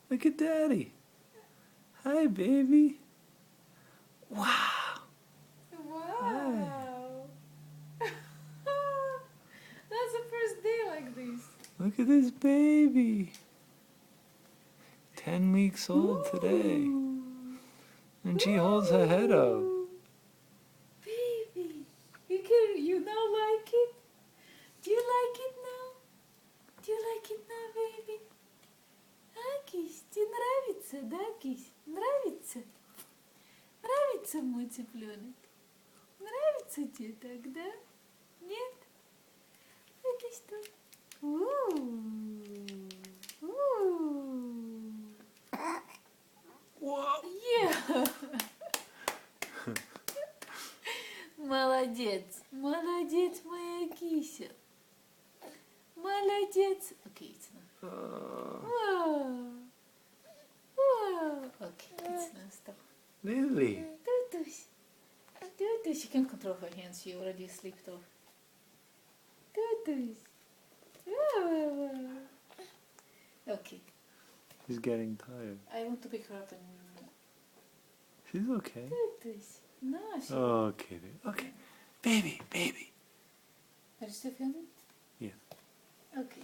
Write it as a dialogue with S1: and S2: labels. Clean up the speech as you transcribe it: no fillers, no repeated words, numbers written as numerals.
S1: Look at Daddy. Hi, baby. Wow.
S2: Wow. That's the first day like this.
S1: Look at this baby. 10 weeks old today. And she holds her head up.
S2: Baby, you now like it? Do you like it now? Do you like it now, baby? А, кись, тебе нравится, да, кись? Нравится? Нравится мой цыпленок? Нравится тебе так, да? Нет? Это что?
S1: Whoa.
S2: Yeah. Молодец, молодец, моя кися. Молодец. Okay, it's not. Wow. Wow. Okay, it's not. Stop.
S1: Lily.
S2: Tutus. Tutus. She can't control her hands. She already slipped off. Tutus. Wow. Okay.
S1: She's getting tired.
S2: I want to pick her up and...
S1: She's okay.
S2: Tutus. No, she...
S1: Okay. Okay. Baby.
S2: Are you still filming?
S1: Yes.
S2: Okay.